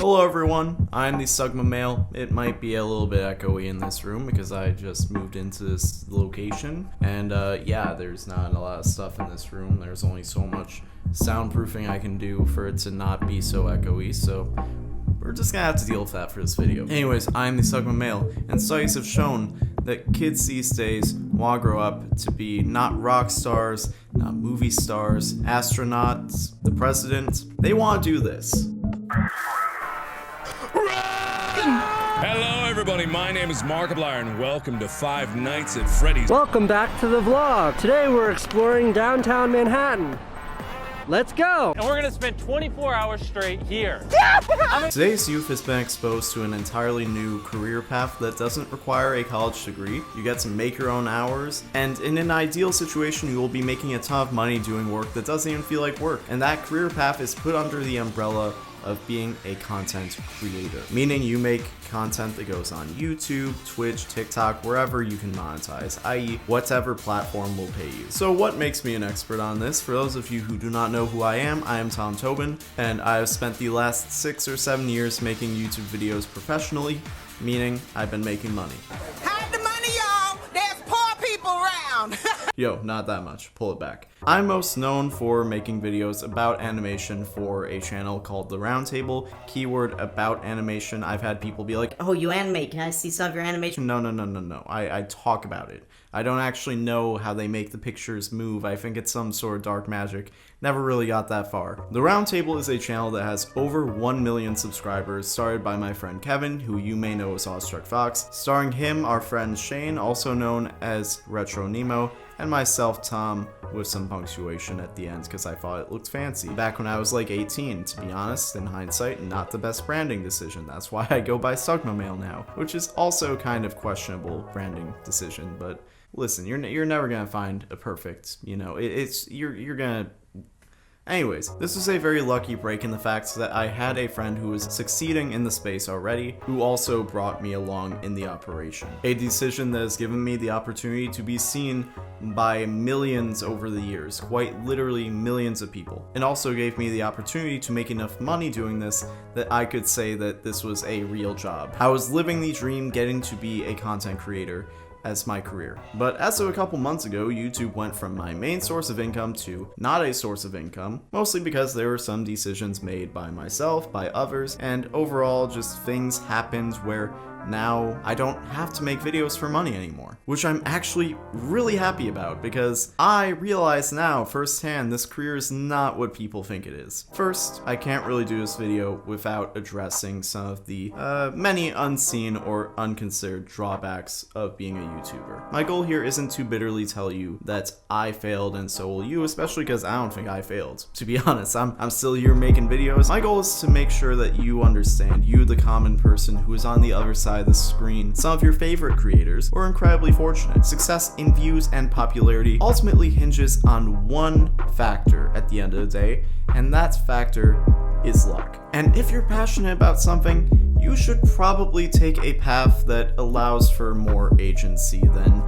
Hello everyone, I'm the Sugma Male. It might be a little bit echoey in this room because I just moved into this location, and yeah, there's not a lot of stuff in this room. There's only so much soundproofing I can do for it to not be so echoey, so we're just gonna have to deal with that for this video. Anyways, I'm the Sugma Male, and studies have shown that kids these days want to grow up to be not rock stars, not movie stars, astronauts, the president. They want to do this. Hello everybody, my name is Markiplier and welcome to Five Nights at Freddy's. Welcome back to the vlog. Today we're exploring downtown Manhattan. Let's go! And we're gonna spend 24 hours straight here. Today's youth has been exposed to an entirely new career path that doesn't require a college degree. You get to make your own hours, and in an ideal situation, you will be making a ton of money doing work that doesn't even feel like work. And that career path is put under the umbrella of being a content creator, meaning you make content that goes on YouTube, Twitch, TikTok, wherever you can monetize, i.e. whatever platform will pay you. So what makes me an expert on this? For those of you who do not know who I am Tom Tobin, and I have spent the last 6 or 7 years making YouTube videos professionally, meaning I've been making money. Hide the money, y'all! There's poor people around! Yo, not that much. Pull it back. I'm most known for making videos about animation for a channel called The Roundtable. Keyword about animation. I've had people be like, "Oh, you animate. Can I see some of your animation?" No. I talk about it. I don't actually know how they make the pictures move. I think it's some sort of dark magic. Never really got that far. The Roundtable is a channel that has over 1 million subscribers, started by my friend Kevin, who you may know as Awestruck Fox. Starring him, our friend Shane, also known as Retro Nemo, and myself, Tom, with some punctuation at the end because I thought it looked fancy. Back when I was like 18, to be honest, in hindsight, not the best branding decision. That's why I go by Sugma Male now, which is also kind of questionable branding decision, but listen, you're never gonna find a perfect, you're gonna... Anyways, this was a very lucky break in the fact that I had a friend who was succeeding in the space already, who also brought me along in the operation. A decision that has given me the opportunity to be seen by millions over the years, quite literally millions of people, and also gave me the opportunity to make enough money doing this that I could say that this was a real job. I was living the dream, getting to be a content creator as my career. But as of a couple months ago, YouTube went from my main source of income to not a source of income, mostly because there were some decisions made by myself, by others, and overall just things happened where now I don't have to make videos for money anymore, which I'm actually really happy about because I realize now firsthand this career is not what people think it is. First, I can't really do this video without addressing some of the many unseen or unconsidered drawbacks of being a YouTuber. My goal here isn't to bitterly tell you that I failed and so will you, especially because I don't think I failed. To be honest, I'm still here making videos. My goal is to make sure that you understand, you the common person who is on the other side of the screen, some of your favorite creators were incredibly fortunate. Success in views and popularity ultimately hinges on one factor at the end of the day, and that factor is luck. And if you're passionate about something, you should probably take a path that allows for more agency than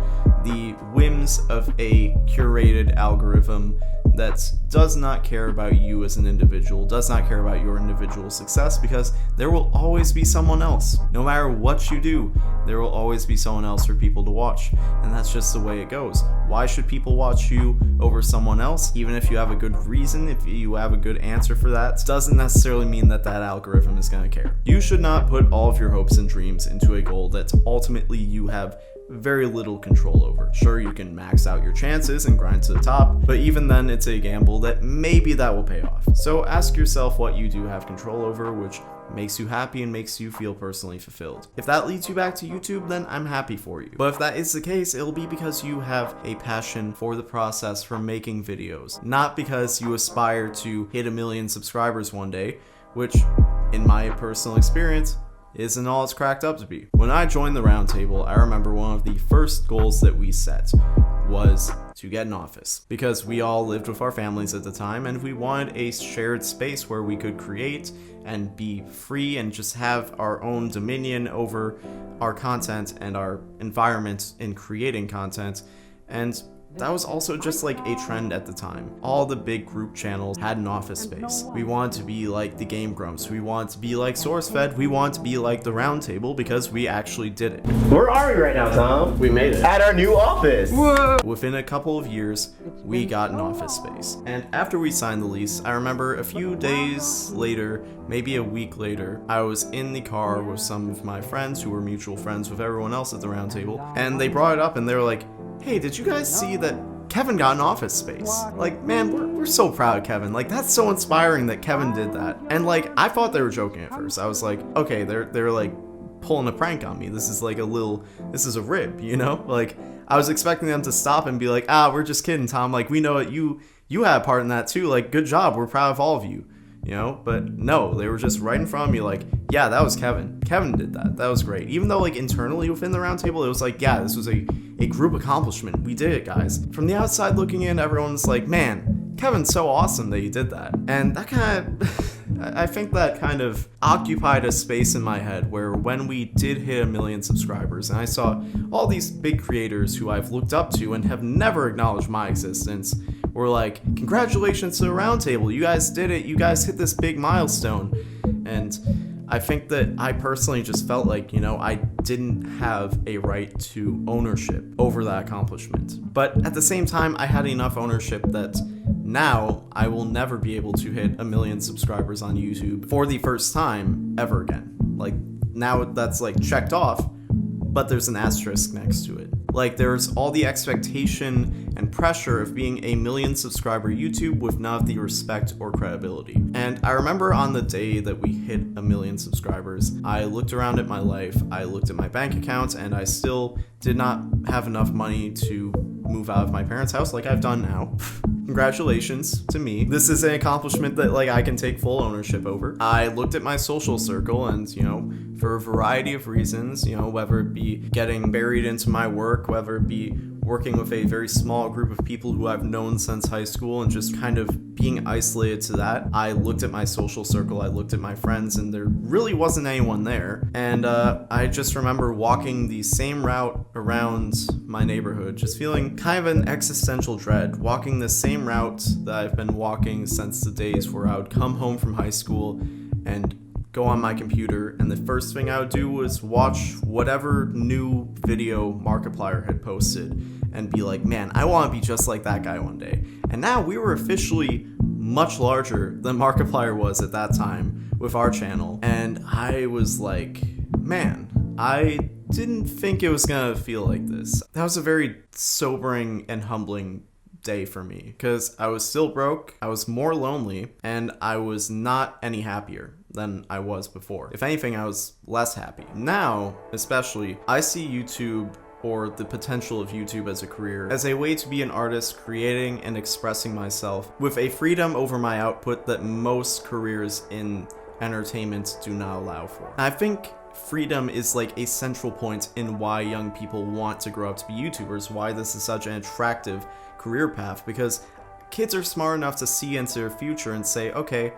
the whims of a curated algorithm that does not care about you as an individual, does not care about your individual success, because there will always be someone else. No matter what you do, there will always be someone else for people to watch, and that's just the way it goes. Why should people watch you over someone else? Even if you have a good reason, if you have a good answer for that, doesn't necessarily mean that that algorithm is gonna care. You should not put all of your hopes and dreams into a goal that ultimately you have very little control over. Sure, you can max out your chances and grind to the top, but even then it's a gamble that maybe that will pay off. So ask yourself what you do have control over, which makes you happy and makes you feel personally fulfilled. If that leads you back to YouTube, then I'm happy for you. But if that is the case, it'll be because you have a passion for the process for making videos, not because you aspire to hit 1 million subscribers one day, which, in my personal experience, isn't all it's cracked up to be. When I joined the Roundtable, I remember one of the first goals that we set was to get an office, because we all lived with our families at the time and we wanted a shared space where we could create and be free and just have our own dominion over our content and our environment in creating content. And that was also just like a trend at the time. All the big group channels had an office space. We wanted to be like the Game Grumps, we wanted to be like SourceFed, we wanted to be like the Roundtable because we actually did it. Where are we right now, Tom? We made it. At our new office. Whoa. Within a couple of years, we got an office space. And after we signed the lease, I remember a few days later, maybe a week later, I was in the car with some of my friends who were mutual friends with everyone else at the Roundtable, and they brought it up and they were like, hey, did you guys see that Kevin got an office space? Like, man, we're so proud of Kevin. Like, that's so inspiring that Kevin did that. And like, I thought they were joking at first. I was like, okay, they're like pulling a prank on me. This is like this is a rib, you know? Like, I was expecting them to stop and be like, we're just kidding, Tom. Like, we know that you had a part in that too. Like, good job. We're proud of all of you. You know, but no, they were just right in front of me like, yeah, that was Kevin. Kevin did that. That was great. Even though like internally within the Roundtable, it was like, yeah, this was a group accomplishment. We did it, guys. From the outside looking in, everyone's like, man, Kevin's so awesome that you did that. And that kind of, I think that kind of occupied a space in my head where when we did hit 1 million subscribers and I saw all these big creators who I've looked up to and have never acknowledged my existence were like, congratulations to the Roundtable, you guys did it, you guys hit this big milestone. And I think that I personally just felt like, you know, I didn't have a right to ownership over that accomplishment. But at the same time, I had enough ownership that now I will never be able to hit 1 million subscribers on YouTube for the first time ever again. Like, now that's like checked off, but there's an asterisk next to it. Like, there's all the expectation and pressure of being a 1 million subscriber YouTube with none of the respect or credibility. And I remember on the day that we hit 1 million subscribers, I looked around at my life, I looked at my bank account, and I still did not have enough money to move out of my parents' house like I've done now. Congratulations to me. This is an accomplishment that like I can take full ownership over. I looked at my social circle and, you know, for a variety of reasons, you know, whether it be getting buried into my work, whether it be working with a very small group of people who I've known since high school and just kind of being isolated to that. I looked at my social circle, I looked at my friends, and there really wasn't anyone there. And I just remember walking the same route around my neighborhood, just feeling kind of an existential dread, walking the same route that I've been walking since the days where I would come home from high school and go on my computer, and the first thing I would do was watch whatever new video Markiplier had posted and be like, man, I want to be just like that guy one day. And now we were officially much larger than Markiplier was at that time with our channel, and I was like, man, I didn't think it was gonna feel like this. That was a very sobering and humbling day for me, because I was still broke, I was more lonely, and I was not any happier than I was before. If anything, I was less happy. Now, especially, I see YouTube, or the potential of YouTube as a career, as a way to be an artist creating and expressing myself with a freedom over my output that most careers in entertainment do not allow for. I think freedom is like a central point in why young people want to grow up to be YouTubers, why this is such an attractive career path, because kids are smart enough to see into their future and say, okay,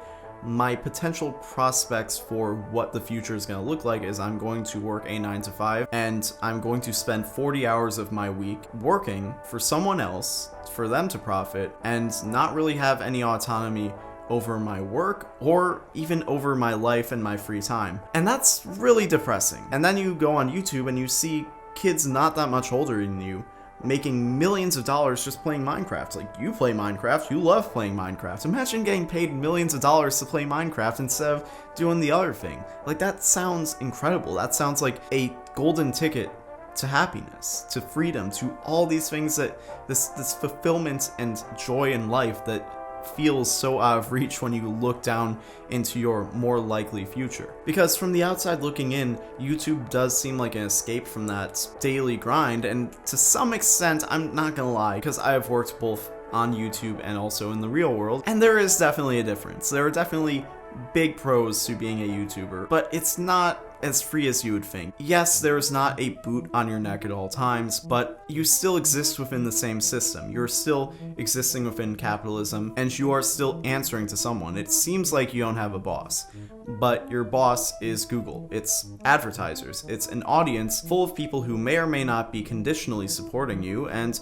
my potential prospects for what the future is going to look like is I'm going to work a 9 to 5 and I'm going to spend 40 hours of my week working for someone else for them to profit and not really have any autonomy over my work or even over my life and my free time. And that's really depressing. And then you go on YouTube and you see kids not that much older than you making millions of dollars just playing Minecraft. Like, you play Minecraft, you love playing Minecraft. Imagine getting paid millions of dollars to play Minecraft instead of doing the other thing. Like, that sounds incredible. That sounds like a golden ticket to happiness, to freedom, to all these things that this fulfillment and joy in life that feels so out of reach when you look down into your more likely future. Because from the outside looking in, YouTube does seem like an escape from that daily grind, and to some extent, I'm not gonna lie, because I have worked both on YouTube and also in the real world, and there is definitely a difference. There are definitely big pros to being a YouTuber, but it's not as free as you would think. Yes, there's not a boot on your neck at all times, but you still exist within the same system. You're still existing within capitalism, and you are still answering to someone. It seems like you don't have a boss, but your boss is Google. It's advertisers. It's an audience full of people who may or may not be conditionally supporting you, and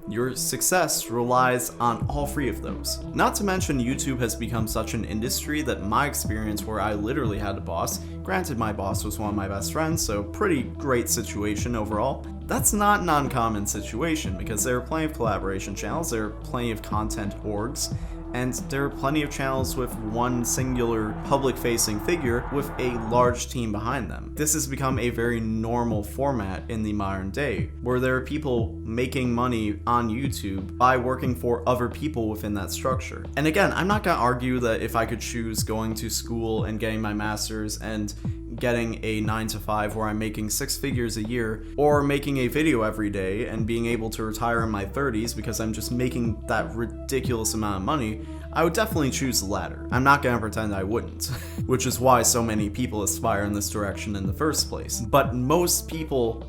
Your success relies on all three of those. Not to mention, YouTube has become such an industry that my experience where I literally had a boss, granted my boss was one of my best friends, so pretty great situation overall, that's not an uncommon situation because there are plenty of collaboration channels, there are plenty of content orgs, and there are plenty of channels with one singular public-facing figure with a large team behind them. This has become a very normal format in the modern day, where there are people making money on YouTube by working for other people within that structure. And again, I'm not gonna argue that if I could choose going to school and getting my master's and getting a 9-to-5 where I'm making 6 figures a year, or making a video every day and being able to retire in my 30s because I'm just making that ridiculous amount of money, I would definitely choose the latter. I'm not gonna pretend I wouldn't, which is why so many people aspire in this direction in the first place. But most people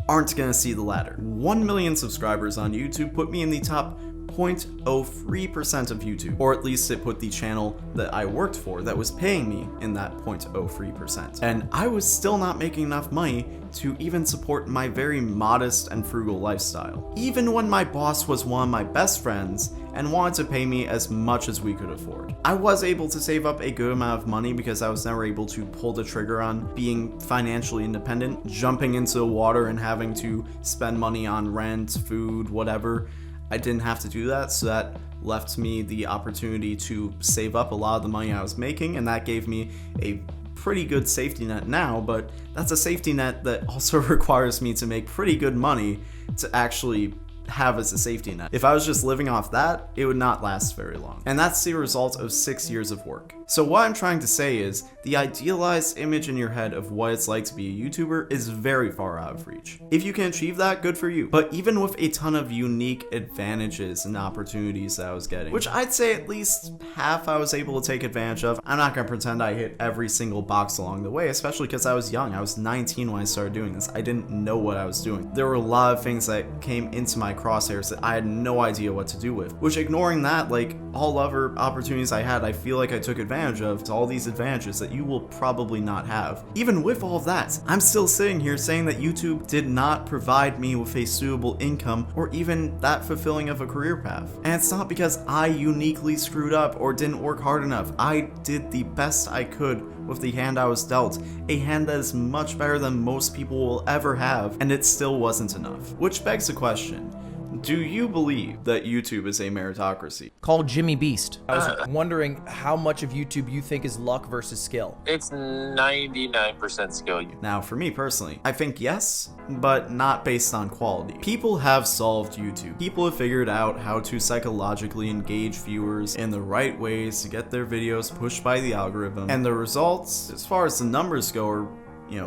aren't gonna see the latter. 1 million subscribers on YouTube put me in the top 0.03% of YouTube, or at least it put the channel that I worked for that was paying me in that 0.03%. And I was still not making enough money to even support my very modest and frugal lifestyle, even when my boss was one of my best friends and wanted to pay me as much as we could afford. I was able to save up a good amount of money because I was never able to pull the trigger on being financially independent, jumping into the water and having to spend money on rent, food, whatever. I didn't have to do that, so that left me the opportunity to save up a lot of the money I was making, and that gave me a pretty good safety net now, but that's a safety net that also requires me to make pretty good money to actually have as a safety net. If I was just living off that, it would not last very long. And that's the result of 6 years of work. So what I'm trying to say is, the idealized image in your head of what it's like to be a YouTuber is very far out of reach. If you can achieve that, good for you. But even with a ton of unique advantages and opportunities that I was getting, which I'd say at least half I was able to take advantage of, I'm not gonna pretend I hit every single box along the way, especially because I was young. I was 19 when I started doing this. I didn't know what I was doing. There were a lot of things that came into my crosshairs that I had no idea what to do with, which, ignoring that, like all other opportunities I had, I feel like I took advantage of. To all these advantages that you will probably not have. Even with all of that, I'm still sitting here saying that YouTube did not provide me with a suitable income or even that fulfilling of a career path. And it's not because I uniquely screwed up or didn't work hard enough. I did the best I could with the hand I was dealt, a hand that is much better than most people will ever have, and it still wasn't enough. Which begs the question, do you believe that YouTube is a meritocracy? Call Jimmy Beast. I was wondering how much of YouTube you think is luck versus skill. It's 99% skill. Now, for me personally, I think yes, but not based on quality. People have solved YouTube. People have figured out how to psychologically engage viewers in the right ways to get their videos pushed by the algorithm. And the results, as far as the numbers go, are,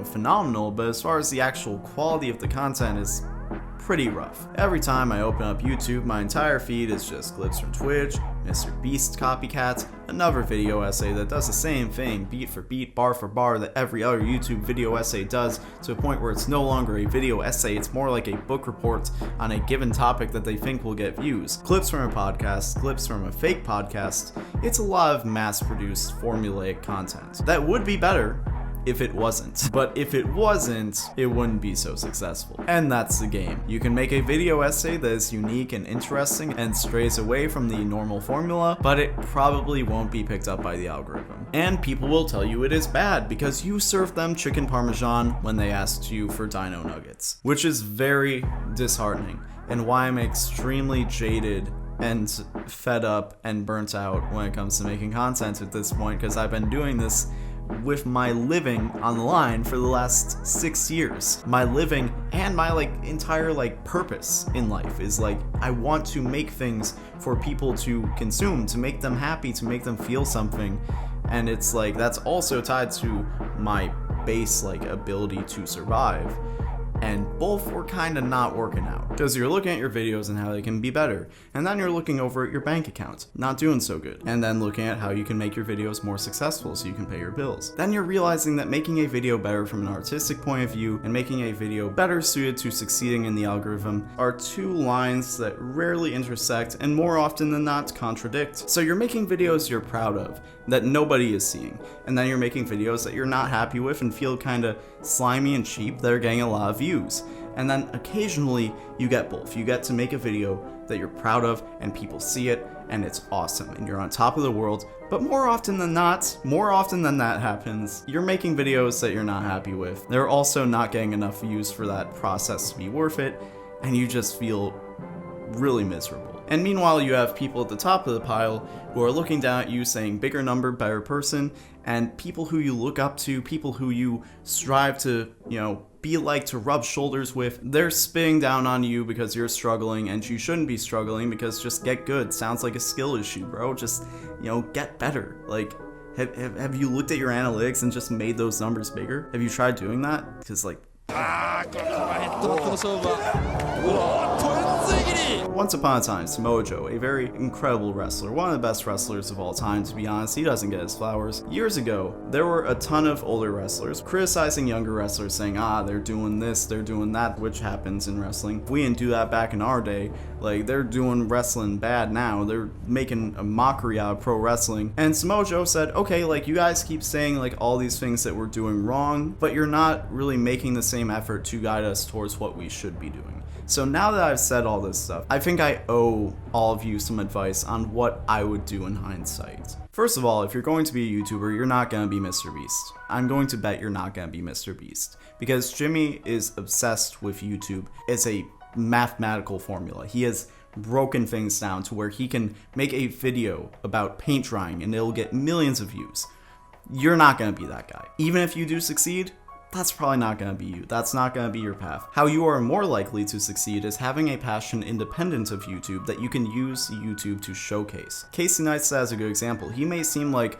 phenomenal, but as far as the actual quality of the content is pretty rough. Every time I open up YouTube, my entire feed is just clips from Twitch, Mr. Beast copycats, another video essay that does the same thing, beat for beat, bar for bar, that every other YouTube video essay does, to a point where it's no longer a video essay, it's more like a book report on a given topic that they think will get views. Clips from a podcast, clips from a fake podcast, it's a lot of mass-produced, formulaic content. That would be better if it wasn't. But if it wasn't, it wouldn't be so successful. And that's the game. You can make a video essay that is unique and interesting and strays away from the normal formula, but it probably won't be picked up by the algorithm. And people will tell you it is bad because you served them chicken parmesan when they asked you for dino nuggets, which is very disheartening, and why I'm extremely jaded and fed up and burnt out when it comes to making content at this point, because I've been doing this with my living on the line for the last 6 years. My living and my entire purpose in life is I want to make things for people to consume, to make them happy, to make them feel something. And it's that's also tied to my base ability to survive. And both were kind of not working out, because you're looking at your videos and how they can be better, and then you're looking over at your bank account, not doing so good, and then looking at how you can make your videos more successful so you can pay your bills. Then you're realizing that making a video better from an artistic point of view and making a video better suited to succeeding in the algorithm are two lines that rarely intersect and more often than not contradict. So you're making videos you're proud of, that nobody is seeing. And then you're making videos that you're not happy with and feel kind of slimy and cheap that are getting a lot of views. And then occasionally you get both. You get to make a video that you're proud of and people see it and it's awesome and you're on top of the world. But more often than that happens, you're making videos that you're not happy with. They're also not getting enough views for that process to be worth it, and you just feel really miserable. And meanwhile, you have people at the top of the pile who are looking down at you saying bigger number, better person, and people who you look up to, people who you strive to, be like, to rub shoulders with. They're spitting down on you because you're struggling, and you shouldn't be struggling because just get good. Sounds like a skill issue, bro. Just, get better. Like, have you looked at your analytics and just made those numbers bigger? Have you tried doing that? Because, like, once upon a time, Samoa Joe, a very incredible wrestler, one of the best wrestlers of all time, to be honest, he doesn't get his flowers. Years ago, there were a ton of older wrestlers criticizing younger wrestlers, saying, they're doing this, they're doing that, which happens in wrestling. We didn't do that back in our day. Like, they're doing wrestling bad now. They're making a mockery out of pro wrestling. And Samoa Joe said, okay, like, you guys keep saying, like, all these things that we're doing wrong, but you're not really making the same effort to guide us towards what we should be doing. So now that I've said all this stuff, I think I owe all of you some advice on what I would do in hindsight. First of all, if you're going to be a YouTuber, you're not going to be Mr. Beast. I'm going to bet you're not going to be Mr. Beast. Because Jimmy is obsessed with YouTube. It's a mathematical formula. He has broken things down to where he can make a video about paint drying and it'll get millions of views. You're not going to be that guy. Even if you do succeed, that's probably not going to be you. That's not going to be your path. How you are more likely to succeed is having a passion independent of YouTube that you can use YouTube to showcase. Casey Neistat has a good example. He may seem like,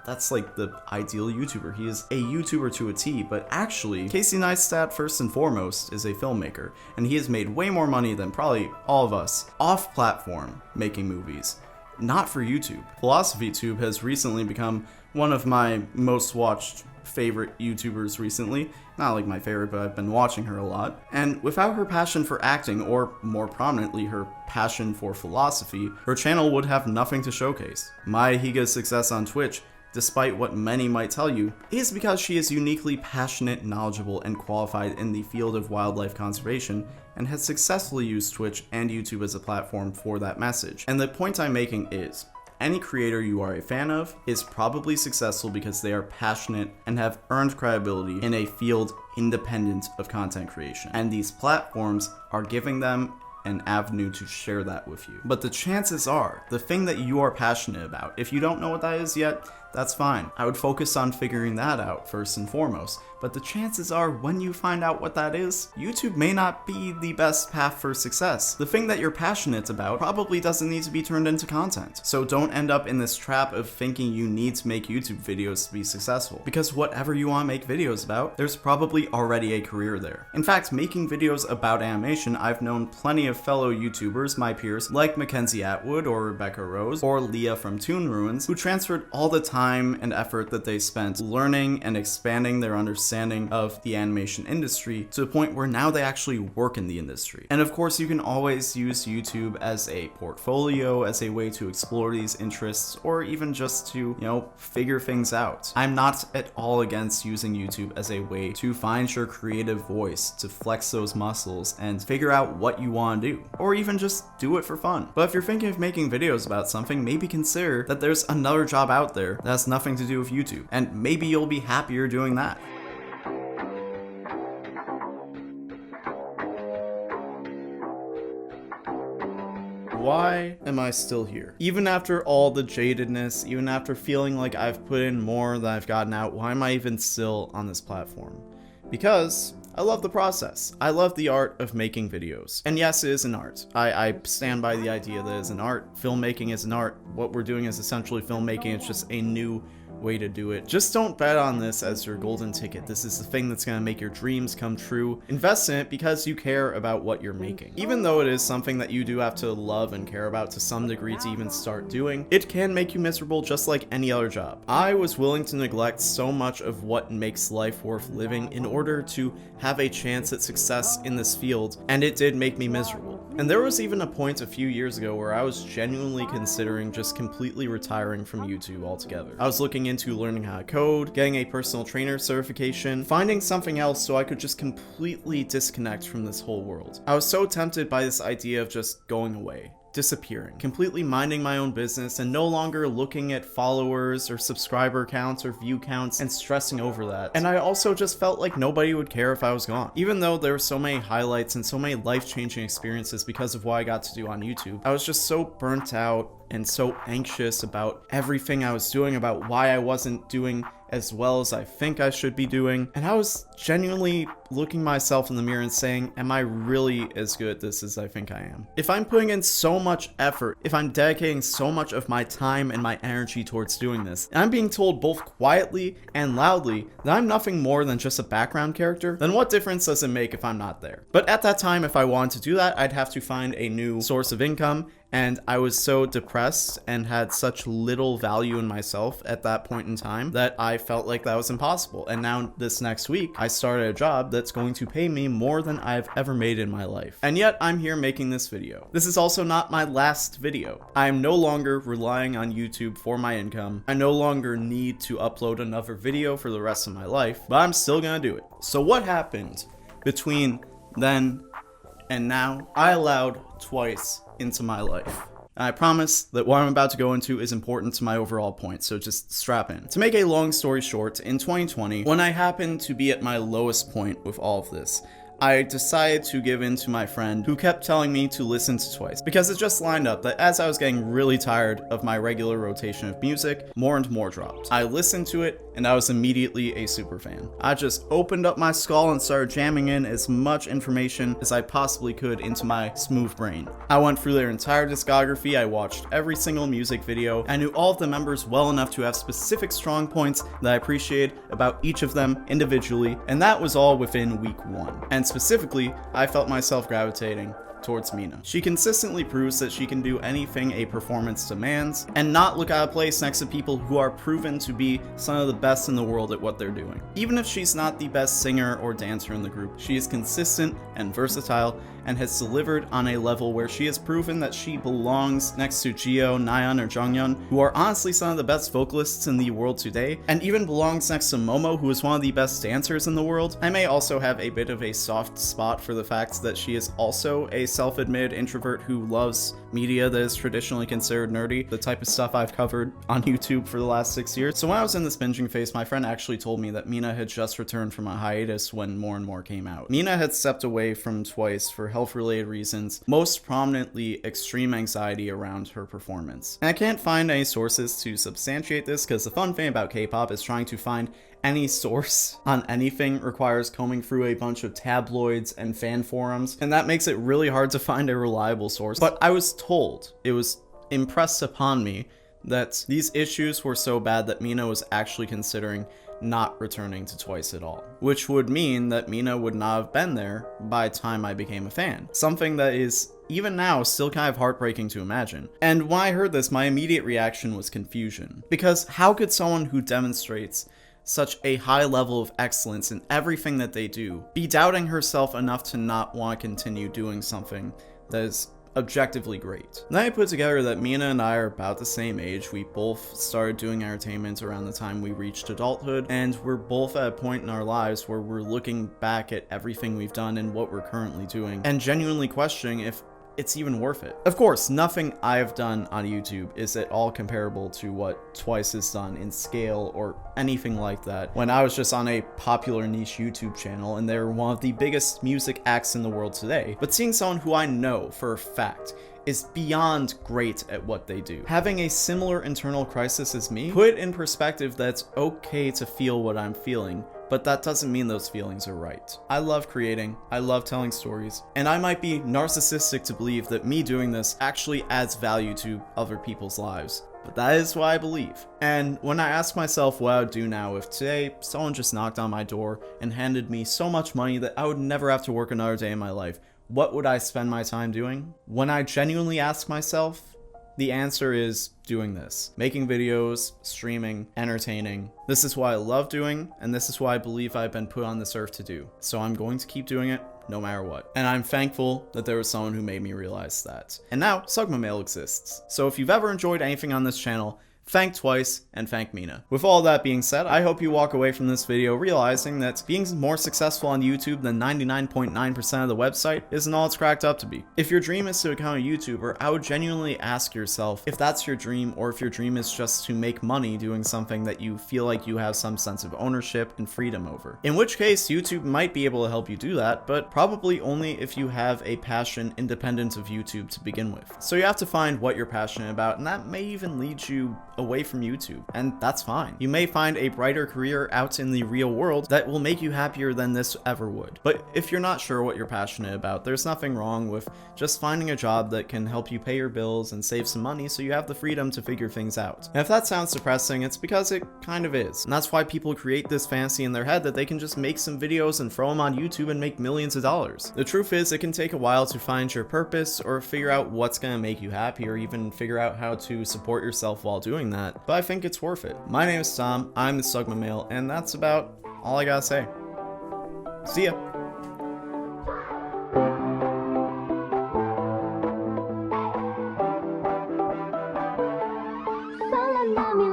that's like the ideal YouTuber. He is a YouTuber to a T, but actually, Casey Neistat, first and foremost, is a filmmaker, and he has made way more money than probably all of us off-platform making movies. Not for YouTube. PhilosophyTube has recently become one of my most watched favorite YouTubers recently. Not like my favorite, but I've been watching her a lot. And without her passion for acting, or more prominently, her passion for philosophy, her channel would have nothing to showcase. Mai Higa's success on Twitch, despite what many might tell you, is because she is uniquely passionate, knowledgeable, and qualified in the field of wildlife conservation, and has successfully used Twitch and YouTube as a platform for that message. And the point I'm making is, any creator you are a fan of is probably successful because they are passionate and have earned credibility in a field independent of content creation. And these platforms are giving them an avenue to share that with you. But the chances are, the thing that you are passionate about, if you don't know what that is yet, that's fine. I would focus on figuring that out first and foremost. But the chances are, when you find out what that is, YouTube may not be the best path for success. The thing that you're passionate about probably doesn't need to be turned into content. So don't end up in this trap of thinking you need to make YouTube videos to be successful. Because whatever you want to make videos about, there's probably already a career there. In fact, making videos about animation, I've known plenty of fellow YouTubers, my peers, like Mackenzie Atwood or Rebecca Rose or Leah from Toon Ruins, who transferred all the time and effort that they spent learning and expanding their understanding of the animation industry to the point where now they actually work in the industry. And of course, you can always use YouTube as a portfolio, as a way to explore these interests, or even just to, figure things out. I'm not at all against using YouTube as a way to find your creative voice, to flex those muscles and figure out what you want to do, or even just do it for fun. But if you're thinking of making videos about something, maybe consider that there's another job out there that has nothing to do with YouTube, and maybe you'll be happier doing that. Why am I still here? Even after all the jadedness, even after feeling like I've put in more than I've gotten out, why am I even still on this platform? Because I love the process. I love the art of making videos. And yes, it is an art. I stand by the idea that it's an art. Filmmaking is an art. What we're doing is essentially filmmaking. It's just a new way to do it. Just don't bet on this as your golden ticket. This is the thing that's going to make your dreams come true. Invest in it because you care about what you're making. Even though it is something that you do have to love and care about to some degree to even start doing, it can make you miserable just like any other job. I was willing to neglect so much of what makes life worth living in order to have a chance at success in this field, and it did make me miserable. And there was even a point a few years ago where I was genuinely considering just completely retiring from YouTube altogether. I was looking into learning how to code, getting a personal trainer certification, finding something else so I could just completely disconnect from this whole world. I was so tempted by this idea of just going away, disappearing, completely minding my own business and no longer looking at followers or subscriber counts or view counts and stressing over that. And I also just felt like nobody would care if I was gone. Even though there were so many highlights and so many life-changing experiences because of what I got to do on YouTube, I was just so burnt out and so anxious about everything I was doing, about why I wasn't doing as well as I think I should be doing. And I was genuinely looking myself in the mirror and saying, am I really as good at this as I think I am? If I'm putting in so much effort, if I'm dedicating so much of my time and my energy towards doing this, and I'm being told both quietly and loudly that I'm nothing more than just a background character, then what difference does it make if I'm not there? But at that time, if I wanted to do that, I'd have to find a new source of income, and I was so depressed and had such little value in myself at that point in time that I felt like that was impossible. And now this next week, I started a job that's going to pay me more than I've ever made in my life. And yet I'm here making this video. This is also not my last video. I am no longer relying on YouTube for my income. I no longer need to upload another video for the rest of my life, but I'm still gonna do it. So what happened between then and now? I allowed Twice into my life. And I promise that what I'm about to go into is important to my overall point, so just strap in. To make a long story short, in 2020, when I happened to be at my lowest point with all of this, I decided to give in to my friend who kept telling me to listen to Twice, because it just lined up that as I was getting really tired of my regular rotation of music, more and more dropped. I listened to it, and I was immediately a super fan. I just opened up my skull and started jamming in as much information as I possibly could into my smooth brain. I went through their entire discography, I watched every single music video, I knew all of the members well enough to have specific strong points that I appreciated about each of them individually, and that was all within week 1. And specifically, I felt myself gravitating towards Mina. She consistently proves that she can do anything a performance demands and not look out of place next to people who are proven to be some of the best in the world at what they're doing. Even if she's not the best singer or dancer in the group, she is consistent and versatile and has delivered on a level where she has proven that she belongs next to Jihyo, Nayeon, or Jonghyun, who are honestly some of the best vocalists in the world today, and even belongs next to Momo, who is one of the best dancers in the world. I may also have a bit of a soft spot for the fact that she is also a self-admitted introvert who loves media that is traditionally considered nerdy, the type of stuff I've covered on YouTube for the last 6 years. So when I was in this binging phase, my friend actually told me that Mina had just returned from a hiatus when More and More came out. Mina had stepped away from Twice for health-related reasons, most prominently extreme anxiety around her performance. And I can't find any sources to substantiate this, because the fun thing about K-pop is trying to find any source on anything requires combing through a bunch of tabloids and fan forums, and that makes it really hard to find a reliable source. But I was told, it was impressed upon me, that these issues were so bad that Mina was actually considering not returning to Twice at all, which would mean that Mina would not have been there by the time I became a fan. Something that is, even now, still kind of heartbreaking to imagine. And when I heard this, my immediate reaction was confusion. Because how could someone who demonstrates such a high level of excellence in everything that they do be doubting herself enough to not want to continue doing something that is objectively great? Then I put together that Mina and I are about the same age. We both started doing entertainment around the time we reached adulthood, and we're both at a point in our lives where we're looking back at everything we've done and what we're currently doing and genuinely questioning if it's even worth it. Of course, nothing I've done on YouTube is at all comparable to what Twice has done in scale or anything like that. When I was just on a popular niche YouTube channel and they're one of the biggest music acts in the world today, but seeing someone who I know for a fact is beyond great at what they do, having a similar internal crisis as me, put it in perspective that it's okay to feel what I'm feeling but that doesn't mean those feelings are right. I love creating, I love telling stories, and I might be narcissistic to believe that me doing this actually adds value to other people's lives. But that is what I believe. And when I ask myself what I would do now if today someone just knocked on my door and handed me so much money that I would never have to work another day in my life, what would I spend my time doing? When I genuinely ask myself, the answer is doing this. Making videos, streaming, entertaining. This is what I love doing, and this is what I believe I've been put on this earth to do. So I'm going to keep doing it no matter what. And I'm thankful that there was someone who made me realize that. And now, Sugma exists. So if you've ever enjoyed anything on this channel, thank Twice and thank Mina. With all that being said, I hope you walk away from this video realizing that being more successful on YouTube than 99.9% of the website isn't all it's cracked up to be. If your dream is to become a YouTuber, I would genuinely ask yourself if that's your dream, or if your dream is just to make money doing something that you feel like you have some sense of ownership and freedom over. In which case, YouTube might be able to help you do that, but probably only if you have a passion independent of YouTube to begin with. So you have to find what you're passionate about, and that may even lead you away from YouTube, and that's fine. You may find a brighter career out in the real world that will make you happier than this ever would. But if you're not sure what you're passionate about, there's nothing wrong with just finding a job that can help you pay your bills and save some money so you have the freedom to figure things out. And if that sounds depressing, it's because it kind of is. And that's why people create this fantasy in their head that they can just make some videos and throw them on YouTube and make millions of dollars. The truth is, it can take a while to find your purpose or figure out what's gonna make you happy, or even figure out how to support yourself while doing that, but I think it's worth it. My name is Tom, I'm the Sugma Male, and that's about all I gotta say. See ya!